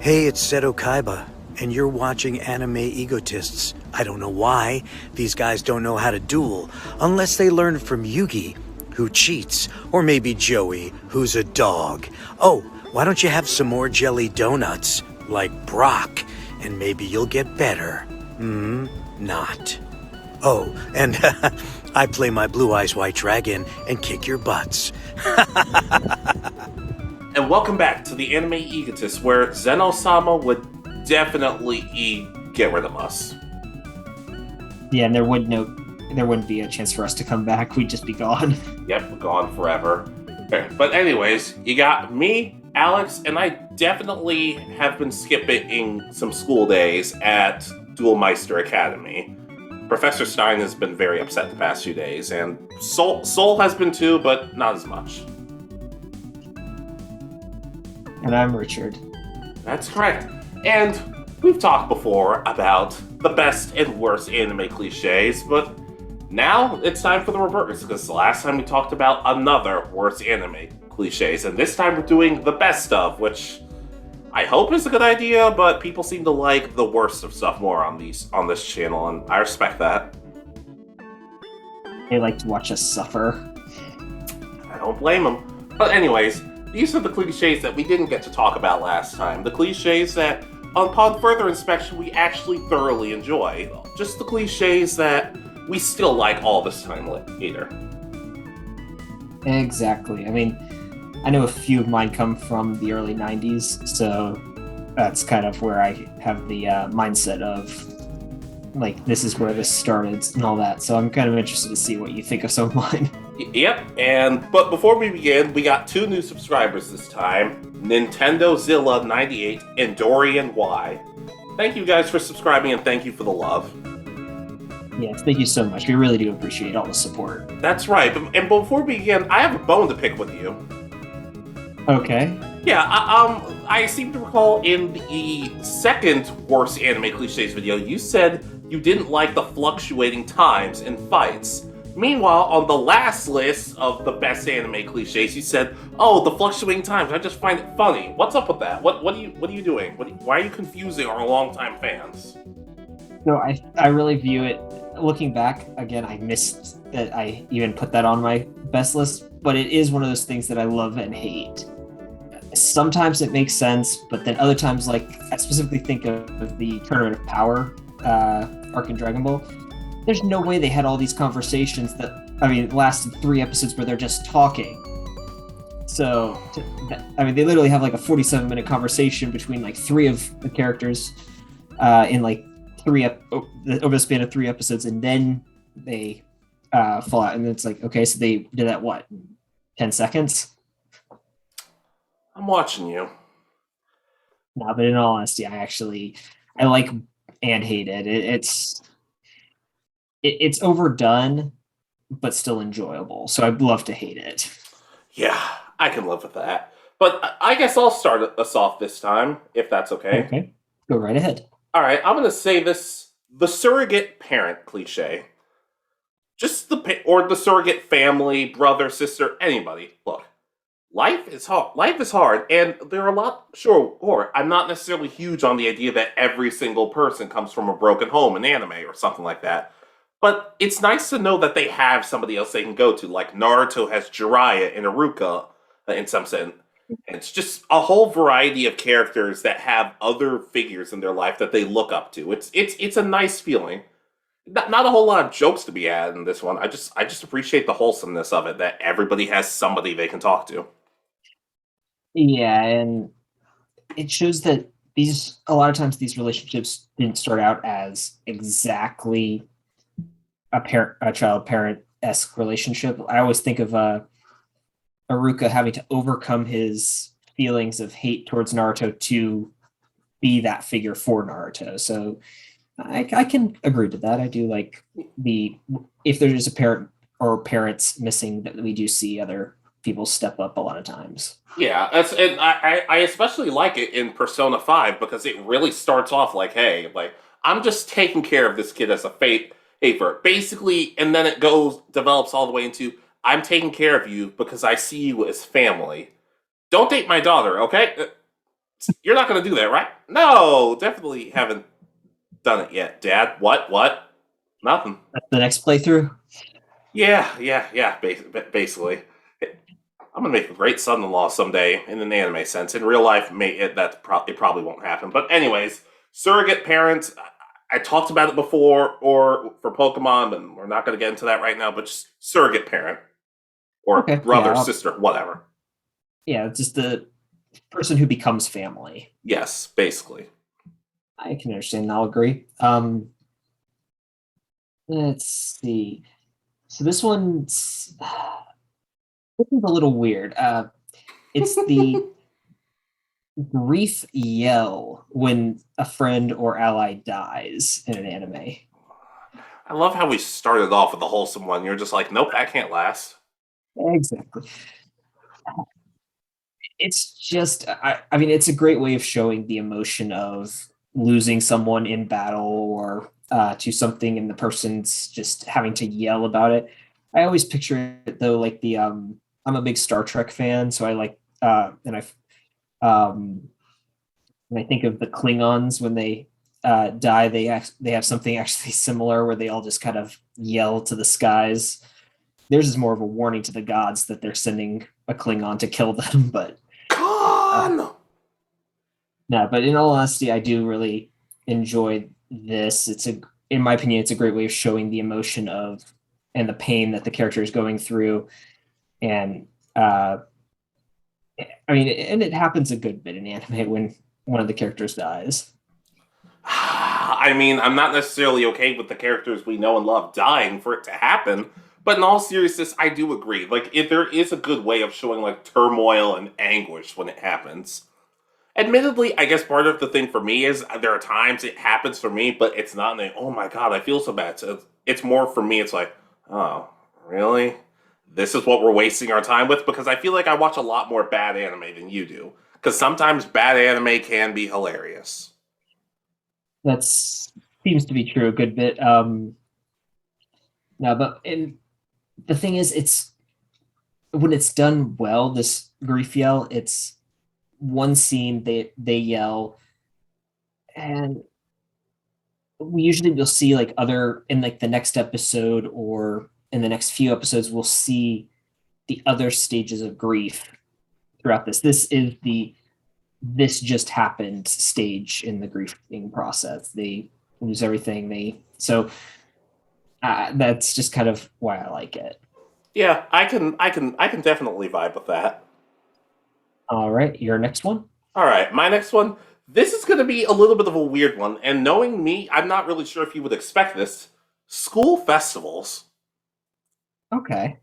Hey, it's Seto Kaiba, and you're watching Anime Egotists. I don't know why. These guys don't know how to duel, unless they learned from Yugi, who cheats, or maybe Joey, who's a dog. Oh, why don't you have some more jelly donuts, like Brock, and maybe you'll get better. Not. Oh, and I play my Blue Eyes White Dragon and kick your butts. And welcome back to the Anime Egotists, where Zeno-sama would definitely get rid of us. Yeah, and there wouldn't be a chance for us to come back. We'd just be gone. Yep, we're gone forever. Okay, but anyways, you got me, Alex, and I definitely have been skipping some school days at Duelmeister Academy. Professor Stein has been very upset the past few days, and Soul has been too, but not as much. And I'm Richard. That's correct. And we've talked before about the best and worst anime cliches, but now it's time for the reverse, because the last time we talked about another worst anime cliches, and this time we're doing the best of, which I hope is a good idea, but people seem to like the worst of stuff more on this channel, and I respect that. They like to watch us suffer. I don't blame them. But anyways, these are the cliches that we didn't get to talk about last time. The cliches that, upon further inspection, we actually thoroughly enjoy. Just the cliches that we still like all this time later. Exactly. I mean, I know a few of mine come from the early 90s, so that's kind of where I have the mindset of, like, this is where this started and all that. So I'm kind of interested to see what you think of some of mine. Yep, but before we begin, we got 2 new subscribers this time. Nintendo Zilla 98 and Dorian Y. Thank you guys for subscribing and thank you for the love. Yes, thank you so much. We really do appreciate all the support. That's right, and before we begin, I have a bone to pick with you. Okay. Yeah, I seem to recall in the second worst anime cliches video, you said you didn't like the fluctuating times in fights. Meanwhile, on the last list of the best anime cliches, you said, "Oh, the fluctuating times. I just find it funny." What's up with that? What are you doing? Why are you confusing our longtime fans? No, I really view it. Looking back, again, I missed that I even put that on my best list, but it is one of those things that I love and hate. Sometimes it makes sense, but then other times, like, I specifically think of the Tournament of Power arc in Dragon Ball. There's no way they had all these conversations that, lasted 3 episodes where they're just talking. So, they literally have like a 47-minute conversation between like 3 of the characters in like over the span of 3 episodes, and then they fall out. And it's like, okay, so they did that, what, 10 seconds? I'm watching you. No, but in all honesty, I like and hate it. It's overdone, but still enjoyable. So I'd love to hate it. Yeah, I can live with that. But I guess I'll start us off this time, if that's okay. Okay, go right ahead. All right, I'm going to say the surrogate parent cliche. Just the surrogate family, brother, sister, anybody. Look, life is hard, and there are a lot. Sure, I'm not necessarily huge on the idea that every single person comes from a broken home in anime or something like that. But it's nice to know that they have somebody else they can go to, like Naruto has Jiraiya and Iruka in some sense. And it's just a whole variety of characters that have other figures in their life that they look up to. It's a nice feeling. Not a whole lot of jokes to be had in this one. I just appreciate the wholesomeness of it, that everybody has somebody they can talk to. Yeah, and it shows that a lot of times these relationships didn't start out as a child-parent-esque relationship. I always think of Iruka having to overcome his feelings of hate towards Naruto to be that figure for Naruto. So I can agree to that. I do like if there's a parent or parents missing, that we do see other people step up a lot of times. Yeah, and I especially like it in Persona 5 because it really starts off like, hey, like, I'm just taking care of this kid as a favor, basically, and then it develops all the way into, I'm taking care of you because I see you as family. Don't date my daughter, okay? You're not going to do that, right? No, definitely haven't done it yet, Dad. What? Nothing. That's the next playthrough. Yeah. Basically, I'm gonna make a great son-in-law someday in an anime sense. In real life, it probably won't happen. But anyways, surrogate parents. I talked about it before, or for Pokemon, and we're not going to get into that right now. But just surrogate parent, or Okay, brother, yeah, sister, whatever. yeah, it's just the person who becomes family. Yes, basically. I can understand. I'll agree. Let's see. So this one's a little weird. It's the grief yell when a friend or ally dies in an anime. I love how we started off with the wholesome one. You're just like, nope, that can't last. Exactly. It's just, I mean, it's a great way of showing the emotion of losing someone in battle or to something, and the person's just having to yell about it. I always picture it though, like I'm a big Star Trek fan, so I like, um, when I think of the Klingons when they die, they have something actually similar where they all just kind of yell to the skies. Theirs is more of a warning to the gods that they're sending a Klingon to kill them, but Con! no, but in all honesty, I do really enjoy this. In my opinion, it's a great way of showing the emotion of and the pain that the character is going through, and I mean, and it happens a good bit in anime when one of the characters dies. I mean, I'm not necessarily okay with the characters we know and love dying for it to happen, but in all seriousness, I do agree. Like, if there is a good way of showing like turmoil and anguish when it happens. Admittedly, I guess part of the thing for me is there are times it happens for me, but it's not like, oh my god, I feel so bad. So it's more for me, it's like, oh, really? This is what we're wasting our time with? Because I feel like I watch a lot more bad anime than you do. Because sometimes bad anime can be hilarious. That seems to be true a good bit. No, but and the thing is, it's when it's done well. This grief yell, it's one scene they yell, and we usually will see like other in like the next episode or in the next few episodes we'll see the other stages of grief throughout this. This is the this just happened stage in the grieving process. They lose everything. That's just kind of why I like it. Yeah, I can definitely vibe with that. All right, your next one. All right, my next one. This is going to be a little bit of a weird one, and knowing me, I'm not really sure if you would expect this. School festivals. Okay.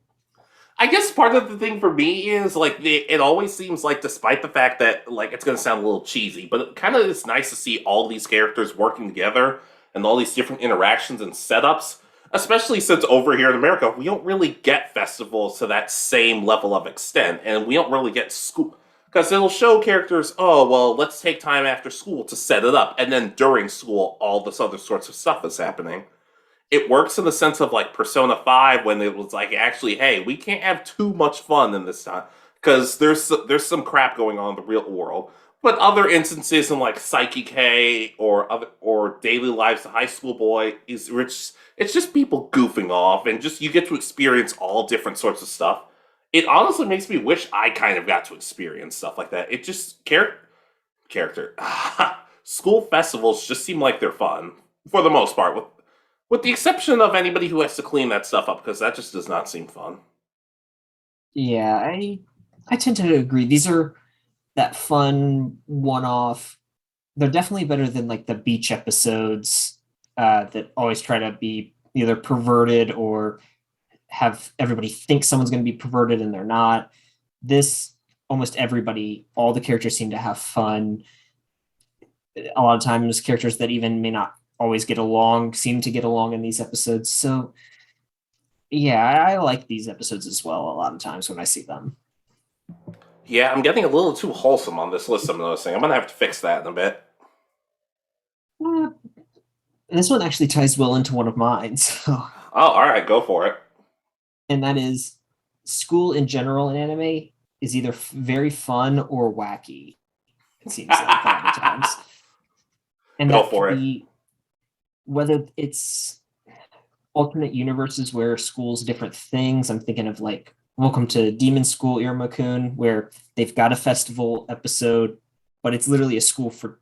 I guess part of the thing for me is like it always seems like, despite the fact that like it's going to sound a little cheesy, but it kind of is nice to see all these characters working together and all these different interactions and setups. Especially since over here in America, we don't really get festivals to that same level of extent, and we don't really get school because it'll show characters. Oh well, let's take time after school to set it up, and then during school, all this other sorts of stuff is happening. It works in the sense of like Persona 5 when it was like, actually, hey, we can't have too much fun in this time because there's some crap going on in the real world. But other instances in like Psyche K or Daily Lives of High School Boy is rich. It's just people goofing off and just you get to experience all different sorts of stuff. It honestly makes me wish I kind of got to experience stuff like that. It just character school festivals just seem like they're fun for the most part, with the exception of anybody who has to clean that stuff up, because that just does not seem fun. Yeah, I tend to agree. These are that fun one-off. They're definitely better than like the beach episodes that always try to be either perverted or have everybody think someone's going to be perverted and they're not. This almost everybody, all the characters seem to have fun. A lot of times, characters that even may not always get along seem to get along in these episodes. So yeah, I like these episodes as well. A lot of times when I see them. Yeah, I'm getting a little too wholesome on this list, I'm noticing. I'm gonna have to fix that in a bit. Uh, this one actually ties well into one of mine. So, Oh, alright, go for it. and that is school in general in anime is either very fun or wacky. it seems like a lot of times. And Go that for could it. be whether it's alternate universes where schools different things. I'm thinking of like Welcome to Demon School Irma-kun, where they've got a festival episode, but it's literally a school for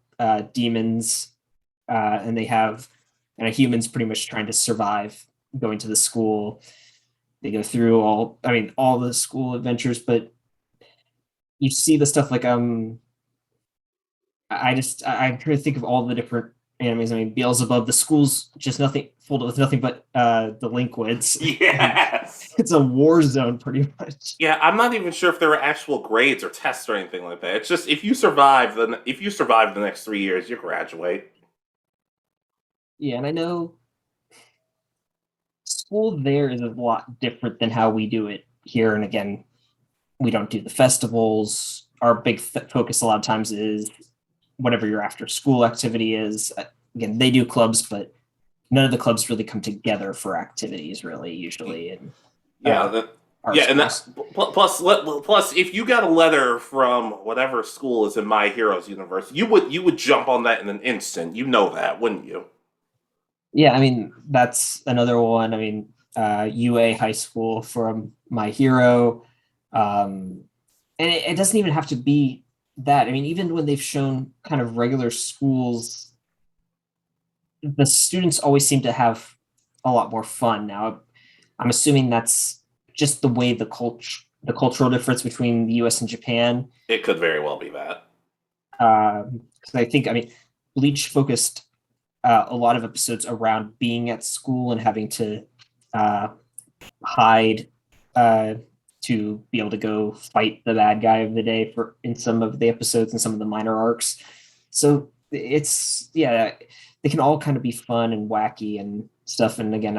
demons, and they have humans pretty much trying to survive going to the school. They go through all the school adventures, but you see the stuff like I'm trying to think of all the different animes. I mean, Beelzebub, the school's just nothing full with nothing but delinquents. Yes. It's a war zone pretty much. Yeah, I'm not even sure if there were actual grades or tests or anything like that. It's just if you survive the next 3 years, you graduate. Yeah, and I know school there is a lot different than how we do it here. And again, we don't do the festivals. Our big focus a lot of times is whatever your after school activity is. Again, they do clubs, but none of the clubs really come together for activities really usually. And plus, if you got a letter from whatever school is in My Heroes universe, you would jump on that in an instant. You know that, wouldn't you? Yeah, I mean, that's another one. I mean, UA High School from My Hero. And it doesn't even have to be that. I mean, even when they've shown kind of regular schools, the students always seem to have a lot more fun. Now, I'm assuming that's just the way the cultural difference between the US and Japan. It could very well be that. Because I mean, Bleach focused a lot of episodes around being at school and having to hide to be able to go fight the bad guy of the day in some of the episodes and some of the minor arcs. So they can all kind of be fun and wacky and stuff. And again,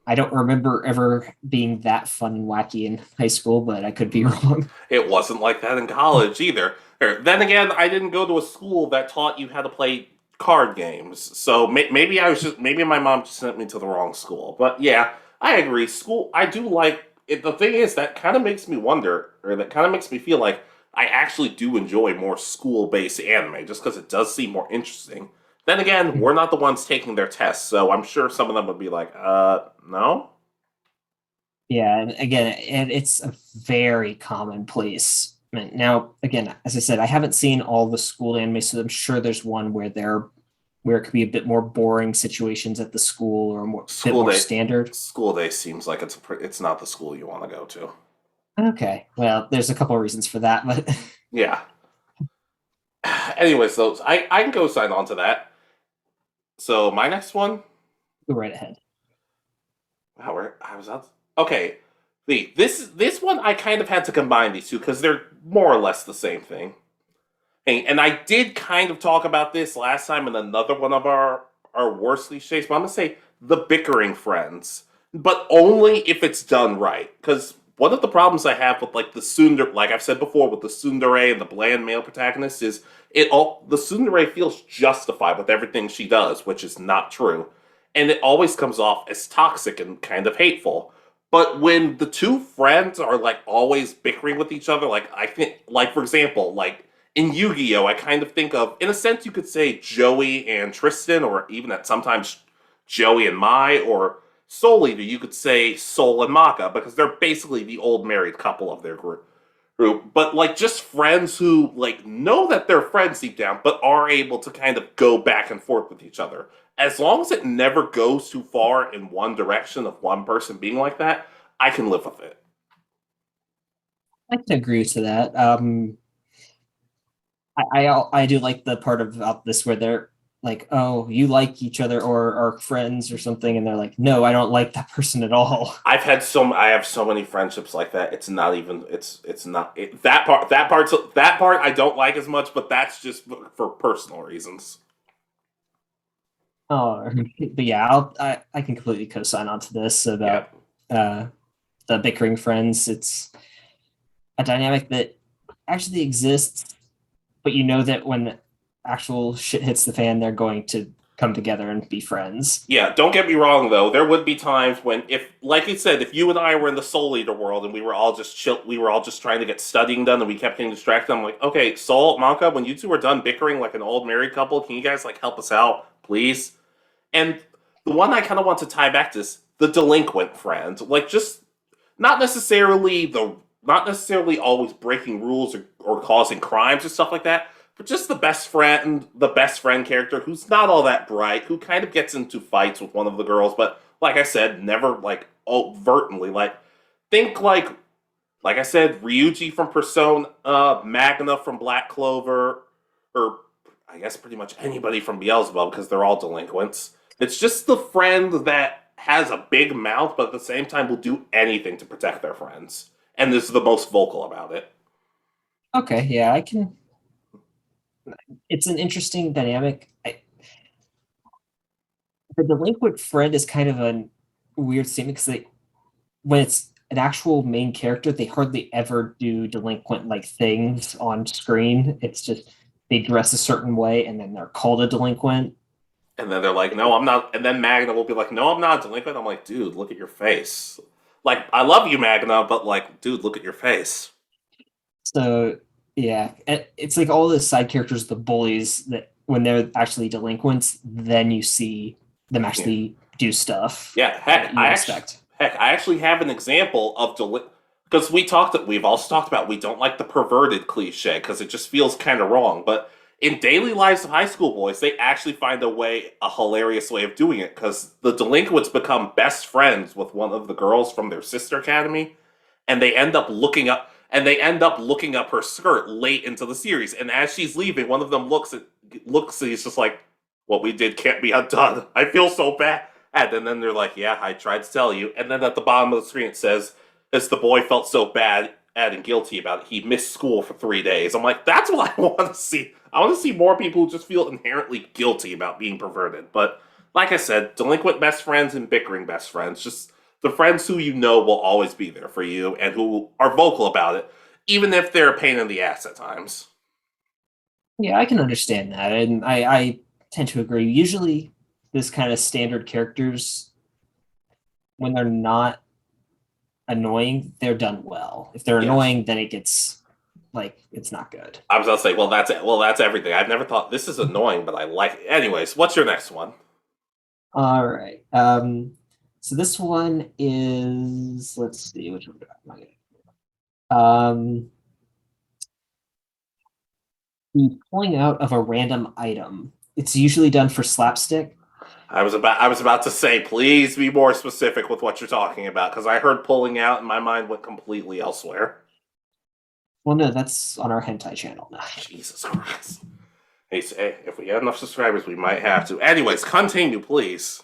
I don't remember ever being that fun and wacky in high school, but I could be wrong. It wasn't like that in college either. Then again, I didn't go to a school that taught you how to play card games, so maybe my mom just sent me to the wrong school. But yeah, I agree. School, I do like it. The thing is, that kind of makes me wonder, or that kind of makes me feel like I actually do enjoy more school-based anime, just because it does seem more interesting. Then again, we're not the ones taking their tests, so I'm sure some of them would be like, no? Yeah, and again, it's a very commonplace. Now, again, as I said, I haven't seen all the school anime, so I'm sure there's one where it could be a bit more boring situations at the school or bit more standard. School day seems like it's not the school you want to go to. Okay, well, there's a couple of reasons for that, but yeah. Anyways, so I can go sign on to that. So my next one. Go right ahead. Wow, I was out. Okay, this one I kind of had to combine these two because they're more or less the same thing. And I did kind of talk about this last time in another one of our worst cliches, but I'm gonna say the Bickering Friends, but only if it's done right. Because one of the problems I have with like like I've said before, with the tsundere and the bland male protagonist is the tsundere feels justified with everything she does, which is not true, and it always comes off as toxic and kind of hateful. But when the two friends are like always bickering with each other, like I think, like for example, like in Yu-Gi-Oh, I kind of think of, in a sense, you could say Joey and Tristan, or even at sometimes Joey and Mai, or Soul Eater, you could say Soul and Maka, because they're basically the old married couple of their group. But like just friends who like know that they're friends deep down, but are able to kind of go back and forth with each other. As long as it never goes too far in one direction of one person being like that, I can live with it. I can agree to that. I do like the part about this where they're like, "Oh, you like each other or are friends or something," and they're like, "No, I don't like that person at all." I have so many friendships like that. It's not even. It's not that part. That part I don't like as much, but that's just for personal reasons. Oh, but yeah, I can completely co-sign onto this about the Bickering Friends. It's a dynamic that actually exists, but you know that when actual shit hits the fan, they're going to come together and be friends. Yeah, don't get me wrong though. There would be times when, if, like you said, if you and I were in the Soul Eater world and we were all just we were all just trying to get studying done, and we kept getting distracted. I'm like, okay, Soul, Manka, when you two are done bickering like an old married couple, can you guys like help us out, please? And the one I kind of want to tie back to is the delinquent friend, like just not necessarily always breaking rules or causing crimes or stuff like that, but just the best friend character who's not all that bright, who kind of gets into fights with one of the girls, but like I said, never like overtly. Like think like I said, Ryuji from Persona, Magna from Black Clover, or I guess pretty much anybody from Beelzebub because they're all delinquents. It's just the friend that has a big mouth, but at the same time will do anything to protect their friends, and is the most vocal about it. Okay, yeah, I can. It's an interesting dynamic. The delinquent friend is kind of a weird statement because when it's an actual main character, they hardly ever do delinquent like things on screen. It's just they dress a certain way and then they're called a delinquent. And then they're like, no, I'm not. And then Magna will be like, no, I'm not a delinquent. I'm like, dude, look at your face. Like, I love you, Magna, but like, dude, look at your face. So yeah, it's like all the side characters, the bullies that when they're actually delinquents, then you see them actually do stuff. Yeah, heck, I actually have an example of because we've also talked about we don't like the perverted cliche because it just feels kind of wrong. But in Daily Lives of High School Boys, they actually find a hilarious way of doing it because the delinquents become best friends with one of the girls from their sister academy, and they end up looking up her skirt late into the series. And as she's leaving, one of them looks and he's just like, "What we did can't be undone. I feel so bad." And then they're like, "Yeah, I tried to tell you." And then at the bottom of the screen it says, "As the boy felt so bad and guilty about it, he missed school for 3 days." I'm like, that's what I want to see. I want to see more people who just feel inherently guilty about being perverted. But like I said, delinquent best friends and bickering best friends, just the friends who you know will always be there for you and who are vocal about it, even if they're a pain in the ass at times. Yeah, I can understand that, and I tend to agree. Usually, this kind of standard characters, when they're not annoying, they're done well. If they're annoying, then it gets like it's not good. I was gonna say, well, that's it. Well, that's everything. I've never thought this is annoying, but I like it. Anyways, what's your next one? All right. So this one is, let's see, which one am I gonna the pulling out of a random item. It's usually done for slapstick. I was about to say, please be more specific with what you're talking about, because I heard pulling out and my mind went completely elsewhere. Well, no, that's on our hentai channel now. Jesus Christ. Hey, if we get enough subscribers, we might have to. Anyways, continue, please.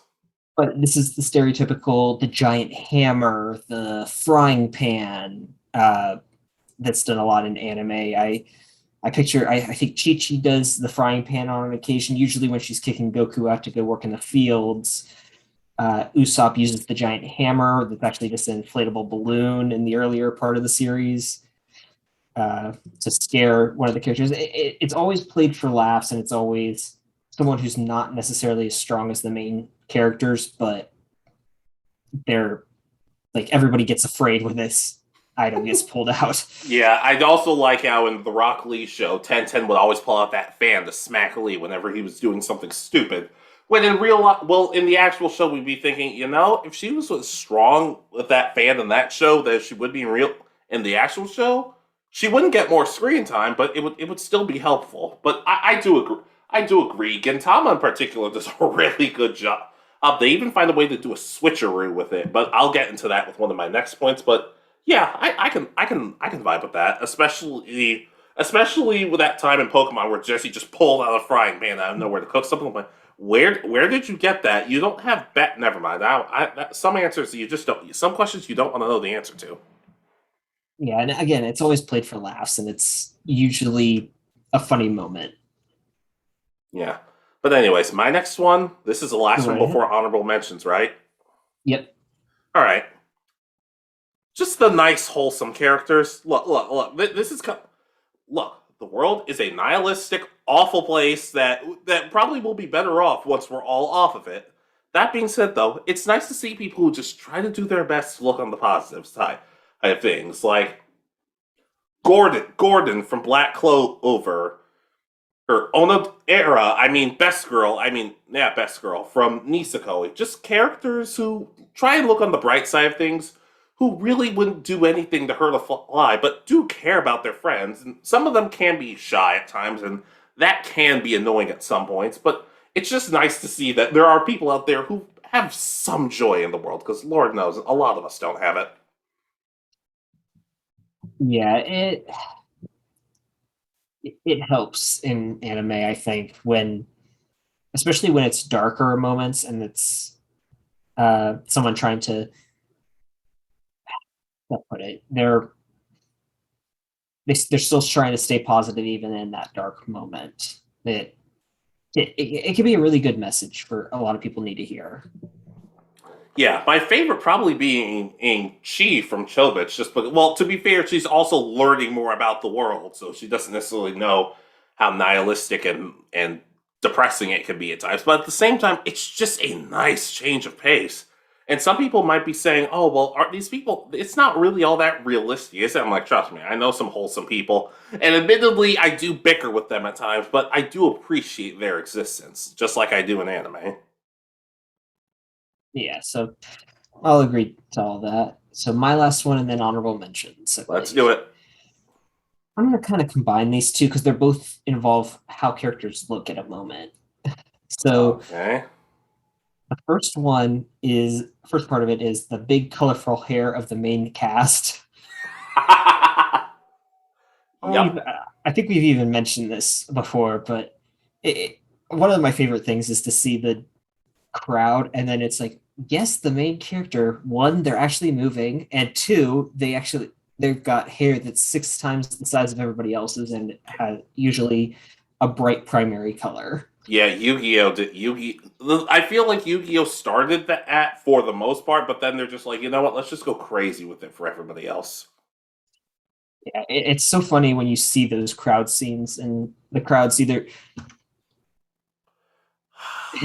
But this is the stereotypical, the giant hammer, the frying pan, that's done a lot in anime. I picture, I think Chi-Chi does the frying pan on an occasion, usually when she's kicking Goku out to go work in the fields. Usopp uses the giant hammer that's actually just an inflatable balloon in the earlier part of the series to scare one of the characters. It's always played for laughs, and it's always someone who's not necessarily as strong as the main characters, but they're like everybody gets afraid when this item gets pulled out. Yeah, I'd also like how in the Rock Lee show, 1010 would always pull out that fan to smack Lee whenever he was doing something stupid. When in in the actual show, we'd be thinking, if she was as strong with that fan in that show that she would be in the actual show, she wouldn't get more screen time, but it would still be helpful. But I do agree. I do agree. Gintama in particular does a really good job. They even find a way to do a switcheroo with it, but I'll get into that with one of my next points. But yeah, I can vibe with that, especially with that time in Pokemon where Jesse just pulled out a frying pan out of nowhere to cook something. I'm like, where did you get that? You don't have never mind. Some answers you just don't. Some questions you don't want to know the answer to. Yeah, and again, it's always played for laughs, and it's usually a funny moment. Yeah. But anyways, my next one, this is the last one before honorable mentions, right? Yep. All right. Just the nice, wholesome characters. Look. This is... Look, the world is a nihilistic, awful place that probably will be better off once we're all off of it. That being said, though, it's nice to see people who just try to do their best to look on the positive side of things, like Gordon from Black Clover, or Era, Best Girl from Niseko. Just characters who try and look on the bright side of things, who really wouldn't do anything to hurt a fly, but do care about their friends. And some of them can be shy at times, and that can be annoying at some points, but it's just nice to see that there are people out there who have some joy in the world, because Lord knows, a lot of us don't have it. Yeah, it helps in anime, I think, especially when it's darker moments and it's someone trying to put it. They're still trying to stay positive even in that dark moment. It can be a really good message for a lot of people need to hear. Yeah, my favorite probably being Chi from Chobits, just because, well, to be fair, she's also learning more about the world, so she doesn't necessarily know how nihilistic and depressing it can be at times. But at the same time, it's just a nice change of pace. And some people might be saying, oh, well, are these people, it's not really all that realistic, is it? I'm like, trust me, I know some wholesome people. And admittedly, I do bicker with them at times, but I do appreciate their existence, just like I do in anime. Yeah, so I'll agree to all that. So my last one and then honorable mentions. Let's do it. I'm going to kind of combine these two because they're both involve how characters look at a moment. So okay. The first part of it is the big colorful hair of the main cast. Yep. I think we've even mentioned this before, but one of my favorite things is to see the crowd and then it's like, yes, the main character, one, they're actually moving, and two, they've got hair that's 6 times the size of everybody else's and has usually a bright primary color. Yeah, Yu-Gi-Oh! I feel like Yu-Gi-Oh! Started that for the most part, but then they're just like, you know what, let's just go crazy with it for everybody else. Yeah, it's so funny when you see those crowd scenes and the crowd's either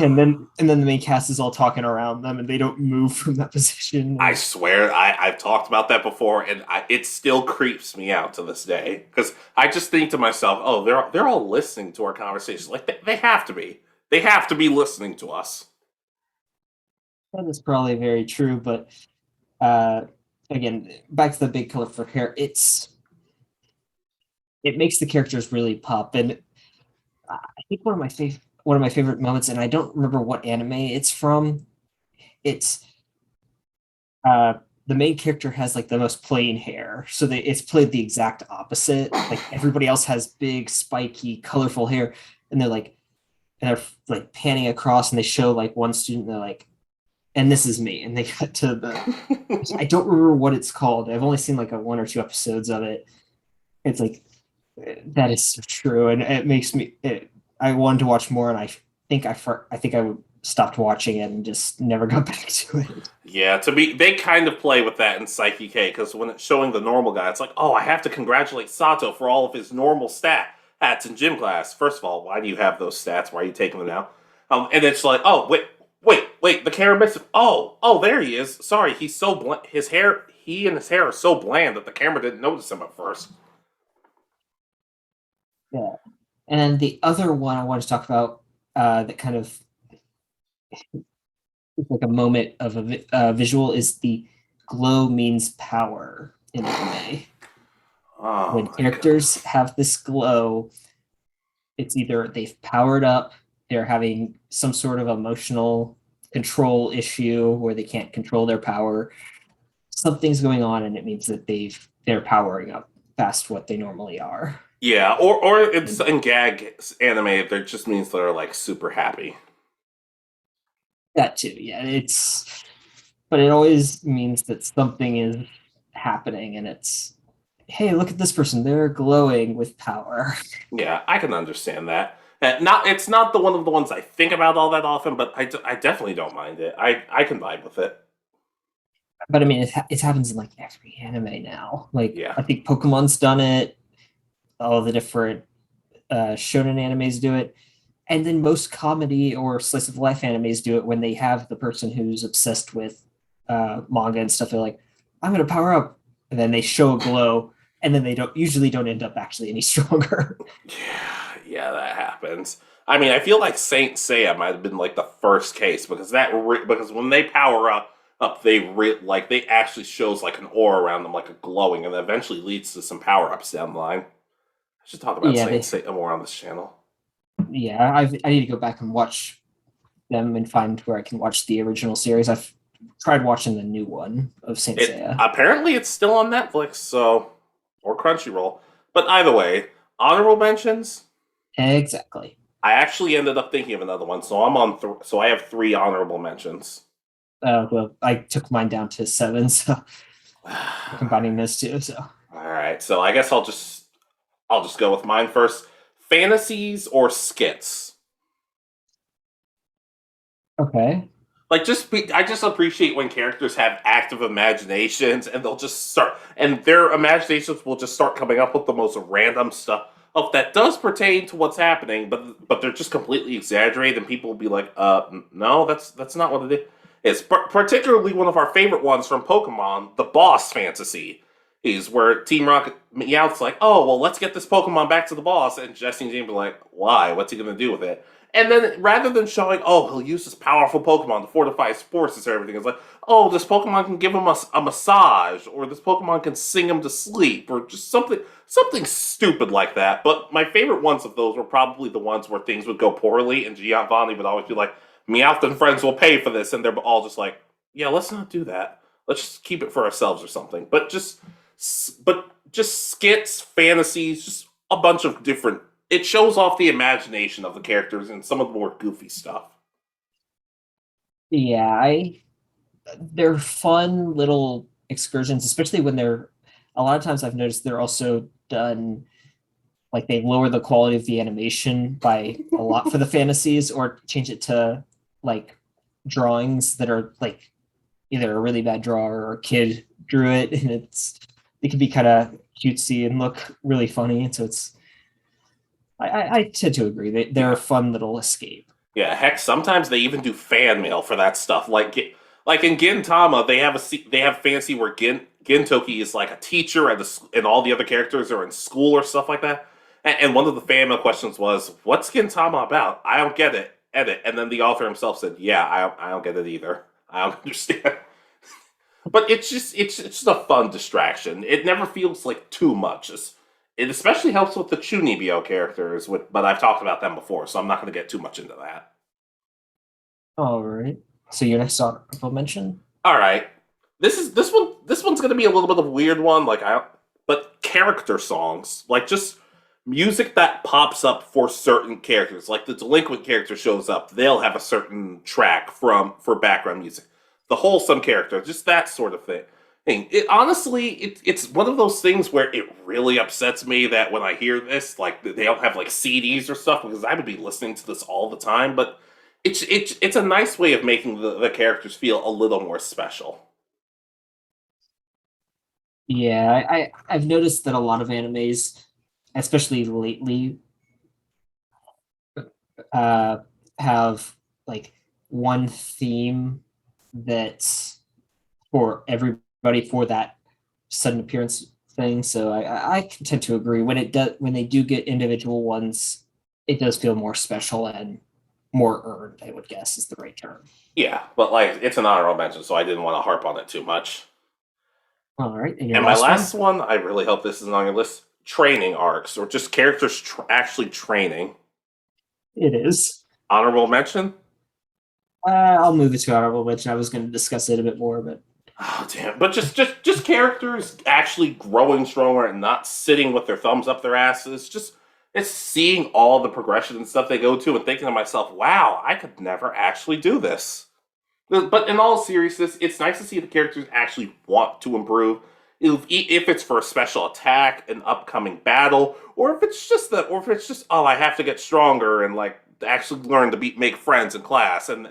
and then the main cast is all talking around them and they don't move from that position. I swear, I've talked about that before, and it still creeps me out to this day, because I just think to myself, oh, they're all listening to our conversations. Like, they have to be. They have to be listening to us. That is probably very true, but again, back to the big colorful hair, it makes the characters really pop. And I think one of my favorite moments, and I don't remember what anime it's from. It's the main character has like the most plain hair, so it's played the exact opposite. Like everybody else has big, spiky, colorful hair, and they're like panning across, and they show like one student, and they're like, and this is me, and they cut to I don't remember what it's called. I've only seen like 1 or 2 episodes of it. It's like that is so true, and it makes me. I wanted to watch more, and I think I stopped watching it and just never got back to it. Yeah, they kind of play with that in Psyche K, because when it's showing the normal guy, it's like, oh, I have to congratulate Sato for all of his normal stats in gym class. First of all, why do you have those stats? Why are you taking them now? And it's like, oh, wait, the camera missed him. Oh, there he is. Sorry, he's so his hair are so bland that the camera didn't notice him at first. Yeah. And the other one I want to talk about that kind of is like a moment of a visual is the glow means power in anime. When characters have this glow, it's either they've powered up, they're having some sort of emotional control issue where they can't control their power. Something's going on, and it means that they're powering up past what they normally are. Yeah, or it's in gag anime, it just means they're like super happy. That too, yeah. But it always means that something is happening, and it's, hey, look at this person, they're glowing with power. Yeah, I can understand that. It's not one of the ones I think about all that often, but I definitely don't mind it. I can vibe with it. But I mean, it happens in like every anime now. Like, yeah. I think Pokemon's done it. All the different shonen animes do it, and then most comedy or slice of life animes do it when they have the person who's obsessed with manga and stuff. They're like, I'm gonna power up, and then they show a glow, and then they don't end up actually any stronger. Yeah, that happens. I mean, I feel like Saint Seiya might have been like the first case because because when they power up like they actually shows like an aura around them, like a glowing, and eventually leads to some power ups down the line. I should talk about Yeah, Saint they Seiya more on this channel. yeah, I need to go back and watch them and find where I can watch the original series. I've tried watching the new one of Saint Seiya. Apparently it's still on Netflix, so or Crunchyroll. But either way, honorable mentions. Exactly. I actually ended up thinking of another one, so so I have 3 honorable mentions. Well, I took mine down to 7, so combining those two. So All right, so I guess I'll just go with mine first. Fantasies or skits? okay, I just appreciate when characters have active imaginations and they'll just start and their imaginations will just start coming up with the most random stuff that does pertain to what's happening, but they're just completely exaggerated and people will be like, no, that's not what it is. It's particularly one of our favorite ones from Pokemon, the boss fantasy. Is where Team Rocket Meowth's like, oh well, let's get this Pokemon back to the boss, and Jesse and James are like, why? What's he gonna do with it? And then rather than showing, oh, he'll use this powerful Pokemon to fortify his forces or everything, it's like, oh, this Pokemon can give him a massage, or this Pokemon can sing him to sleep, or just something stupid like that. But my favorite ones of those were probably the ones where things would go poorly, and Giovanni would always be like, Meowth and friends will pay for this, and they're all just like, yeah, let's not do that. Let's just keep it for ourselves or something. But just skits, fantasies, just a bunch of different. It shows off the imagination of the characters and some of the more goofy stuff. yeah, I they're fun little excursions, especially when they're. A lot of times, I've noticed they're also done like they lower the quality of the animation by a lot for the fantasies, or change it to like drawings that are like either a really bad drawer or a kid drew it, and it can be kind of cutesy and look really funny. And so I tend to agree. They're a Yeah, fun little escape. yeah. Heck, sometimes they even do fan mail for that stuff. Like in Gintama, they have fancy where Gintoki is like a teacher, and all the other characters are in school or stuff like that. And one of the fan mail questions was, "What's Gintama about? I don't get it." Edit, and then the author himself said, "Yeah, I don't get it either. I don't understand." But it's just a fun distraction. It never feels like too much. It especially helps with the Chunibyo characters, but I've talked about them before, so I'm not going to get too much into that. All right. So your next honorable mention? All right, this one's going to be a little bit of a weird one. But character songs, like just music that pops up for certain characters. Like the delinquent character shows up, they'll have a certain track for background music. The wholesome character, just that sort of thing. It's one of those things where it really upsets me that when I hear this, like they don't have like CDs or stuff because I would be listening to this all the time. But it's a nice way of making the characters feel a little more special. Yeah, I've noticed that a lot of animes, especially lately, uh, have like one theme that's for everybody for that sudden appearance thing. So I can tend to agree when they do get individual ones, it does feel more special and more earned. I would guess is the right term. Yeah, but like it's an honorable mention, so I didn't want to harp on it too much. All right, and your And my last one? last one, I really hope this isn't on your list. Training arcs or just characters actually training. It is. Honorable mention. I'll move it to honorable mention. I was going to discuss it a bit more, but Oh damn! But just characters actually growing stronger and not sitting with their thumbs up their asses. Just it's seeing all the progression and stuff they go to and thinking to myself, "Wow, I could never actually do this." But in all seriousness, it's nice to see the characters actually want to improve. If it's for a special attack, an upcoming battle, or if it's just oh, I have to get stronger and like actually learn to make friends in class, and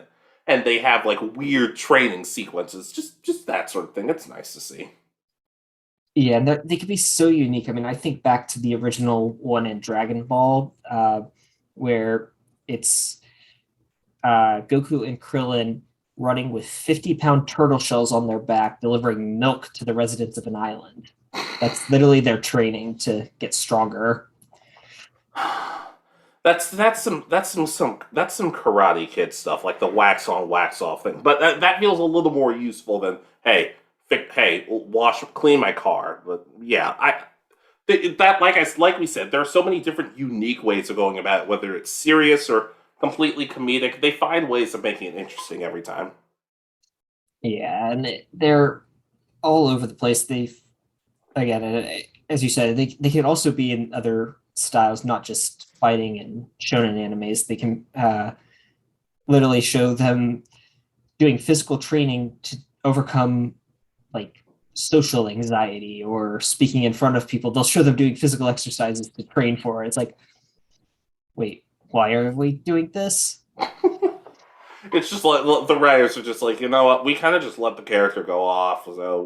they have like weird training sequences, just that sort of thing. It's nice to see. Yeah, and they can be so unique. I mean, I think back to the original one in Dragon Ball, where it's Goku and Krillin running with 50-pound turtle shells on their back, delivering milk to the residents of an island. That's literally their training to get stronger. That's some Karate Kid stuff, like the wax on wax off thing. But that feels a little more useful than hey, wash clean my car. But yeah, that like we said, there are so many different unique ways of going about it, whether it's serious or completely comedic. They find ways of making it interesting every time. Yeah, and they're all over the place. Again, as you said, they can also be in other styles, not just fighting and shonen animes. They can literally show them doing physical training to overcome like social anxiety or speaking in front of people. They'll show them doing physical exercises to train for it. It's like, wait, why are we doing this? It's just like the writers are just like, you know what? We kind of just let the character go off. So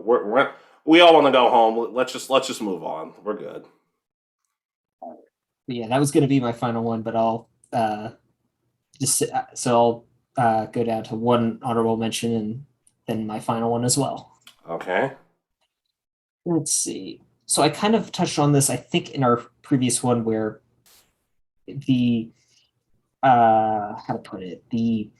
we all want to go home. Let's just move on. We're good. But yeah, that was going to be my final one, but I'll just so I'll go down to one honorable mention and then my final one as well. Okay. Let's see. So I kind of touched on this, I think, in our previous one where the how to put it, the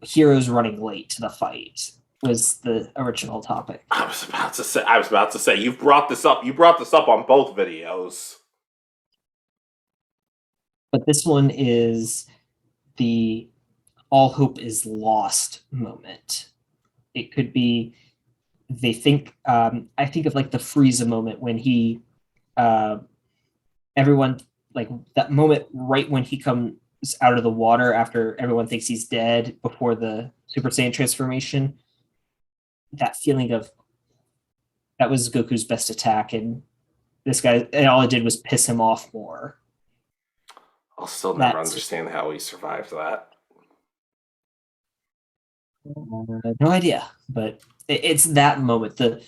heroes running late to the fight was the original topic. I was about to say you've brought this up. You brought this up on both videos. But this one is the all hope is lost moment. It could be they think I think of like the Frieza moment when he uh everyone like that moment right when he comes out of the water after everyone thinks he's dead before the Super Saiyan transformation. That feeling of that was Goku's best attack, and this guy, and all it did was piss him off more. I'll still never That's understand how he survived that. no idea, but it's that moment. The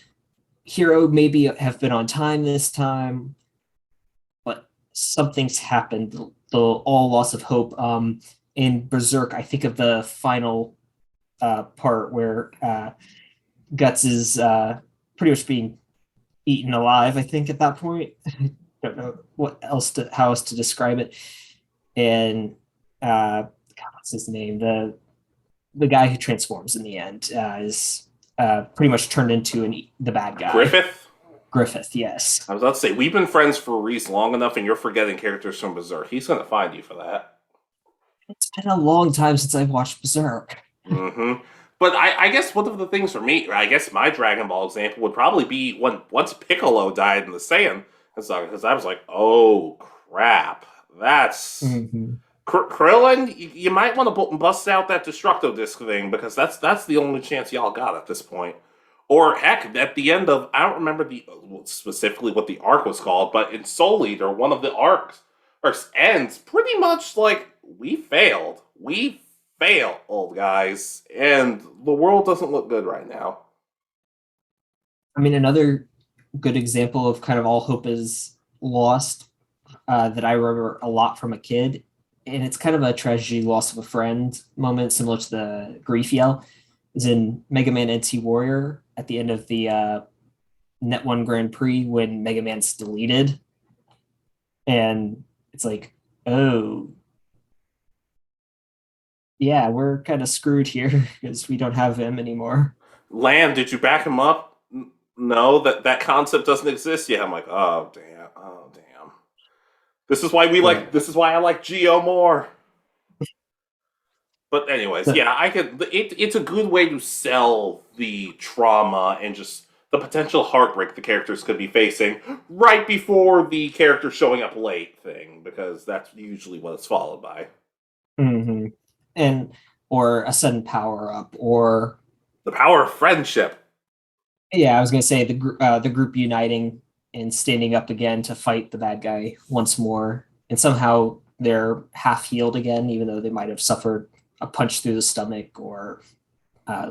hero maybe have been on time this time, but something's happened. The all loss of hope. In Berserk, I think of the final part where Guts is pretty much being eaten alive. I think at that point, don't know how else to describe it. And God, what's his name? The guy who transforms in the end is pretty much turned into the bad guy. Griffith. Griffith, yes. I was about to say we've been friends for Reese long enough, and you're forgetting characters from Berserk. He's gonna find you for that. It's been a long time since I've watched Berserk. Mm-hmm. But I guess one of the things for me, I guess my Dragon Ball example would probably be when once Piccolo died in the Saiyan, because I was like, oh crap, that's Mm-hmm. Krillin. You might want to bust out that Destructo Disc thing because that's the only chance y'all got at this point. Or heck, at the end of I don't remember specifically what the arc was called, but in Soul Eater, one of the arcs ends pretty much like we failed. We failed, old guys, and the world doesn't look good right now. I mean, another good example of kind of all hope is lost that I remember a lot from a kid, and it's kind of a tragedy, loss of a friend moment, similar to the grief yell, is in Mega Man NT Warrior at the end of the Net One Grand Prix when Mega Man's deleted, and it's like, oh yeah, we're kind of screwed here because we don't have him anymore. Lamb, did you back him up? No, that concept doesn't exist yet. I'm like, oh damn, oh damn. This is why we Yeah. like. This is why I like Geo more. But anyways, So, yeah, I could. It's a good way to sell the trauma and just the potential heartbreak the characters could be facing right before the character showing up late thing, because that's usually what it's followed by. mhm. And or a sudden power up, or The power of friendship. yeah, I was gonna say the group uniting and standing up again to fight the bad guy once more, and somehow they're half healed again, even though they might have suffered a punch through the stomach or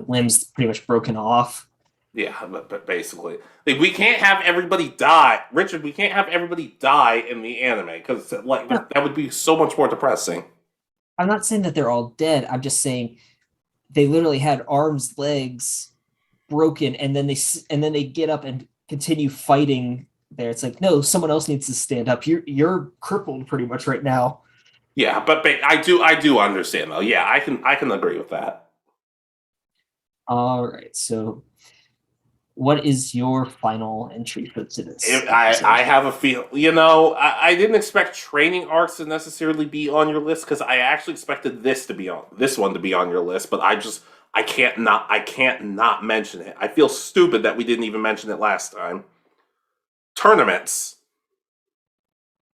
limbs pretty much broken off. Yeah, but basically, like, we can't have everybody die, Richard. We can't have everybody die in the anime because like No, that would be so much more depressing. I'm not saying that they're all dead. I'm just saying they literally had arms, legs broken, and then they get up and continue fighting. There, it's like, no, someone else needs to stand up. You're crippled pretty much right now. Yeah, but I do understand though. Yeah, I can agree with that. All right, so what is your final entry for this I episode? have a feel. I didn't expect training arcs to necessarily be on your list because I actually expected this one to be on your list, but I can't not mention it. I feel stupid that we didn't even mention it last time. Tournaments.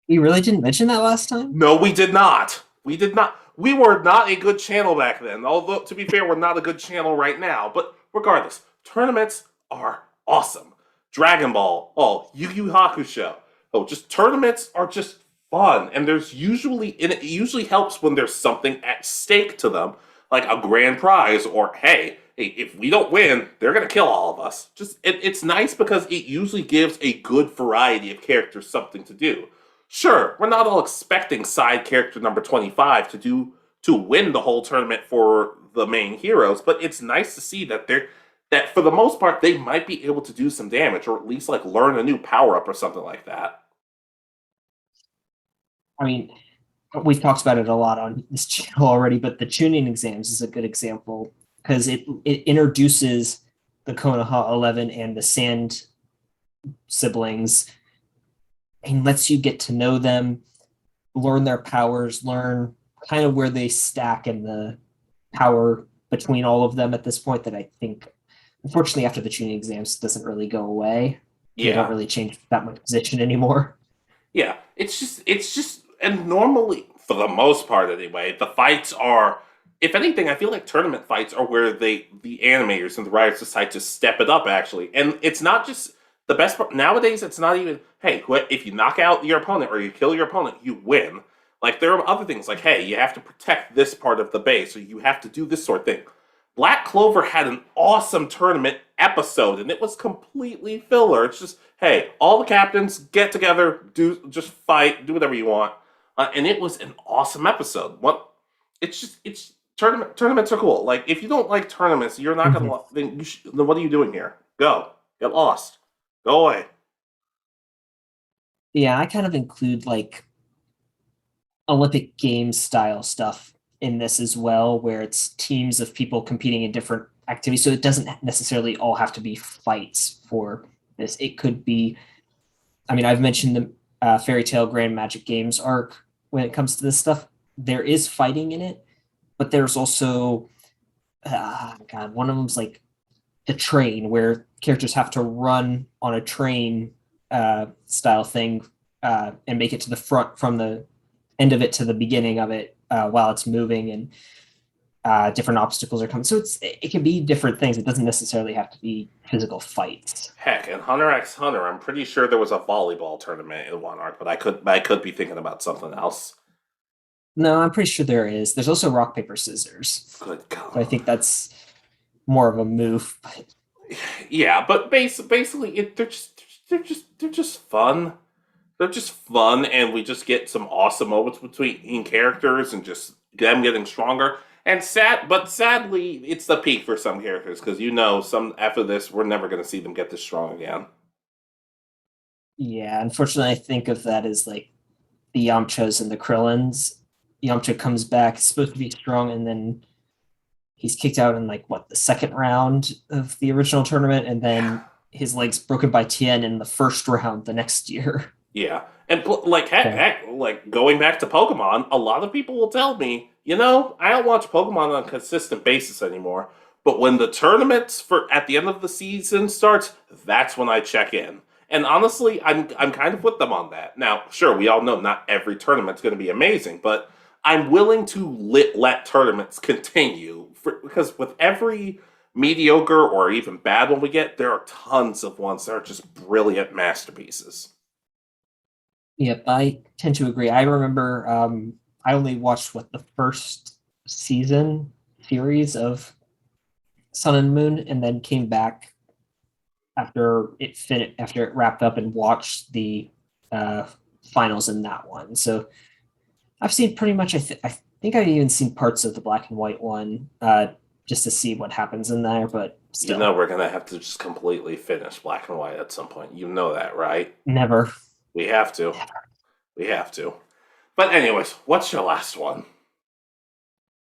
You really didn't mention that last time? No, we did not. We did not. We were not a good channel back then. Although, to be fair, we're not a good channel right now. But regardless, tournaments are awesome. Dragon Ball, Yu Yu Hakusho. Oh, just tournaments are just fun, and and it usually helps when there's something at stake to them, like a grand prize, or hey, if we don't win, they're gonna kill all of us. It's nice because it usually gives a good variety of characters something to do. Sure, we're not all expecting side character number 25 to win the whole tournament for the main heroes, but it's nice to see that for the most part they might be able to do some damage or at least like learn a new power up or something like that. I mean, we've talked about it a lot on this channel already, but the tuning exams is a good example because it introduces the Konoha 11 and the Sand siblings and lets you get to know them, learn their powers, learn kind of where they stack in the power between all of them at this point. That I think, unfortunately, after the tuning exams, doesn't really go away. They don't Yeah. really change that much position anymore. Yeah, and normally, for the most part anyway, the fights are, if anything, I feel like tournament fights are where the animators and the writers decide to step it up actually, and it's not just the best part nowadays. It's not even hey, if you knock out your opponent or you kill your opponent, you win. Like there are other things like hey, you have to protect this part of the base, or you have to do this sort of thing. Black Clover had an awesome tournament episode, and it was completely filler. It's just, hey, all the captains get together, just fight, do whatever you want, and it was an awesome episode. It's tournaments are cool. Like if you don't like tournaments, you're not Mhm. gonna. Then what are you doing here? Go get lost, go away. Yeah, I kind of include like Olympic Games style stuff in this as well, where it's teams of people competing in different activities. So it doesn't necessarily all have to be fights for this. It could be, I mean, I've mentioned the Fairy Tale Grand Magic Games arc when it comes to this stuff. There is fighting in it, but there's also, God, one of them's like the train where characters have to run on a train style thing and make it to the front from the end of it to the beginning of it while it's moving and different obstacles are coming. So it can be different things. It doesn't necessarily have to be physical fights. Heck, in Hunter x Hunter, I'm pretty sure there was a volleyball tournament in one arc, but I could be thinking about something else. No, I'm pretty sure there is. There's also rock paper scissors. Good So I God. think that's more of a move. But Yeah, but basically, they're just fun. They're just fun, and we just get some awesome moments between characters, and just them getting stronger. And sadly, it's the peak for some characters because some after this, we're never going to see them get this strong again. yeah, unfortunately, I think of that as like the Yamchas and the Krillins. Yamcha comes back, supposed to be strong, and then he's kicked out in like what the second round of the original tournament, and Yeah, then his legs broken by Tien in the first round the next year. yeah, and like So like going back to Pokemon, a lot of people will tell me, I don't watch Pokemon on a consistent basis anymore. But when the tournaments for at the end of the season starts, that's when I check in. And honestly, I'm kind of with them on that. Now, sure, we all know not every tournament's going to be amazing, but I'm willing to let tournaments continue because with every mediocre or even bad one we get, there are tons of ones that are just brilliant masterpieces. yep, I tend to agree. I remember I only watched what the first season series of Sun and Moon, and then came back after it wrapped up and watched the uh, finals in that one. So I've seen pretty much. I think I've even seen parts of the black and white one just to see what happens in there. But still, We're gonna have to just completely finish black and white at some point. You know that, right? never. We have to. Never. We have to. But anyways, what's your last one?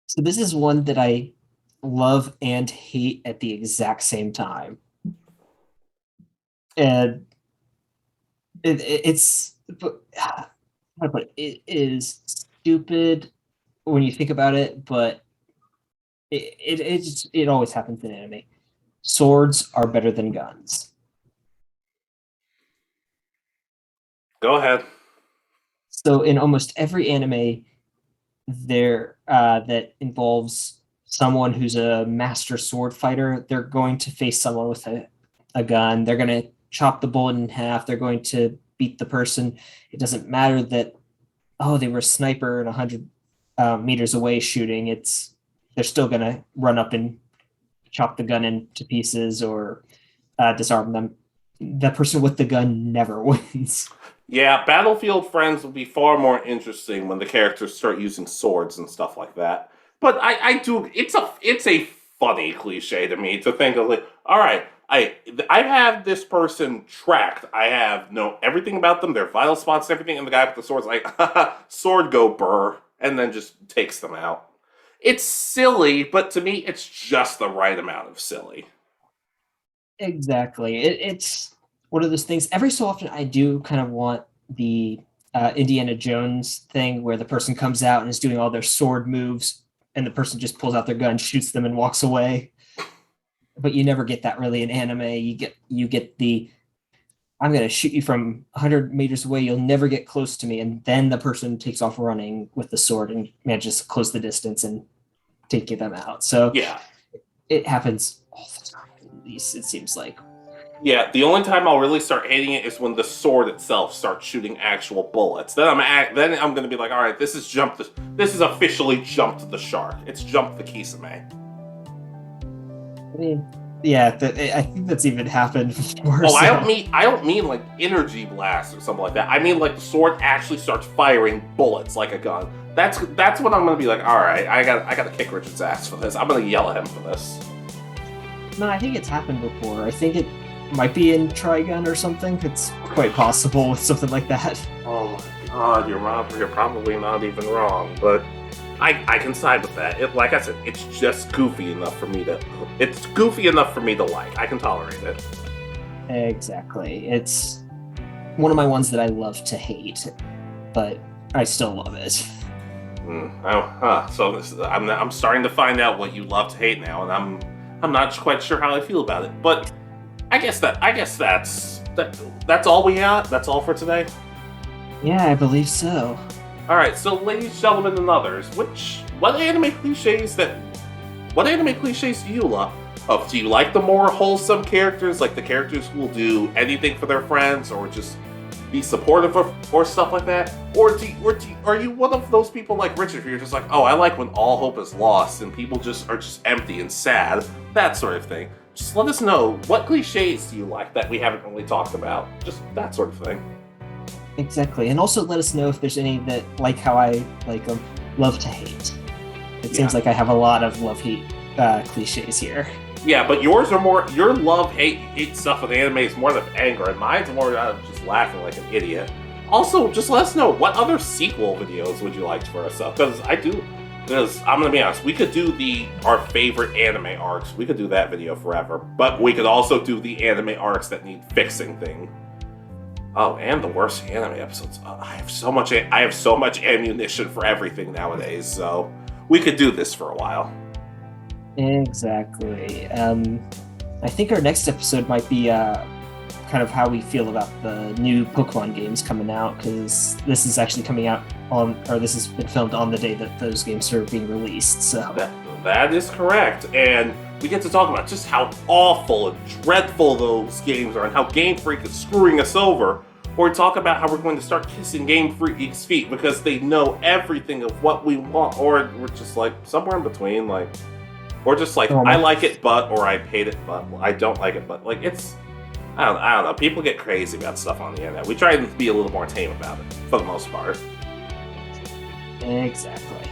So this is one that I love and hate at the exact same time. And it's how do I put it? It is stupid when you think about it, but it always happens in anime. Swords are better than guns. Go ahead. So in almost every anime there that involves someone who's a master sword fighter, they're going to face someone with a gun. They're going to chop the bullet in half. They're going to beat the person. It doesn't matter that, oh, they were a sniper and 100 meters away shooting. They're still going to run up and chop the gun into pieces or disarm them. The person with the gun never wins. Yeah, Battlefield Friends would be far more interesting when the characters start using swords and stuff like that. But I do. It's a funny cliche to me to think of like, all right, I have this person tracked. I have know everything about them, their vital spots, everything, and the guy with the sword's like, sword go burr, and then just takes them out. It's silly, but to me, it's just the right amount of silly. Exactly. It's one of those things. Every so often, I do kind of want the Indiana Jones thing where the person comes out and is doing all their sword moves, and the person just pulls out their gun, shoots them, and walks away. But you never get that really in anime. You get the I'm going to shoot you from 100 meters away. You'll never get close to me, and then the person takes off running with the sword and manages to close the distance and take them out. So Yeah. it happens all the time. At least it seems like. Yeah, the only time I'll really start hating it is when the sword itself starts shooting actual bullets. Then I'm going to be like, all right, this is officially jumped the shark. It's jumped the Kisame. I mean, yeah, I think that's even happened before. Oh, I don't mean like energy blast or something like that. I mean like the sword actually starts firing bullets like a gun. That's when I'm going to be like, all right, I got to kick Richard's ass for this. I'm going to yell at him for this. No, I think it's happened before. I think it might be in Trigun or something. It's quite possible with something like that. Oh my god, you're probably not even wrong, but I can side with that. Like I said, it's just goofy enough for me to like. I can tolerate it. Exactly. It's one of my ones that I love to hate, but I still love it. So I'm starting to find out what you love to hate now, and I'm not quite sure how I feel about it. But I guess that's all we got. That's all for today. Yeah, I believe so. All right, so ladies, gentlemen, and others, what anime cliches do you love? Do you like the more wholesome characters, like the characters who will do anything for their friends, or just be supportive or stuff like that? Or are you one of those people like Richard, who you're just like, oh, I like when all hope is lost and people are just empty and sad, that sort of thing? Just let us know, what cliches do you like that we haven't really talked about? Just that sort of thing. Exactly, and also let us know if there's any that, like how I like them, love to hate. It seems like I have a lot of love-hate cliches here. Yeah, but yours are more, your love-hate stuff with anime is more of anger, and mine's more just laughing like an idiot. Also, just let us know, what other sequel videos would you like for us up? Because I'm gonna be honest, we could do our favorite anime arcs. We could do that video forever, but we could also do the anime arcs that need fixing thing. Oh, and the worst anime episodes. I have so much ammunition for everything nowadays, so we could do this for a while. Exactly. I think our next episode might be kind of how we feel about the new Pokemon games coming out, because this is actually coming out this has been filmed on the day that those games are being released. So that is correct, and we get to talk about just how awful and dreadful those games are, and how Game Freak is screwing us over. Or talk about how we're going to start kissing Game Freak's feet because they know everything of what we want, or we're just like somewhere in between, like, or just like I like it, but, or I hate it, but I don't like it, but like it's I don't know. People get crazy about stuff on the internet. We try to be a little more tame about it, for the most part. Exactly.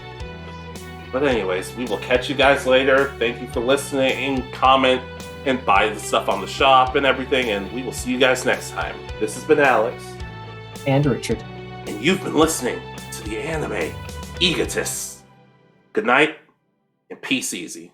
But anyways, we will catch you guys later. Thank you for listening, comment, and buy the stuff on the shop and everything, and we will see you guys next time. This has been Alex. And Richard. And you've been listening to the Anime Egotists. Good night, and peace easy.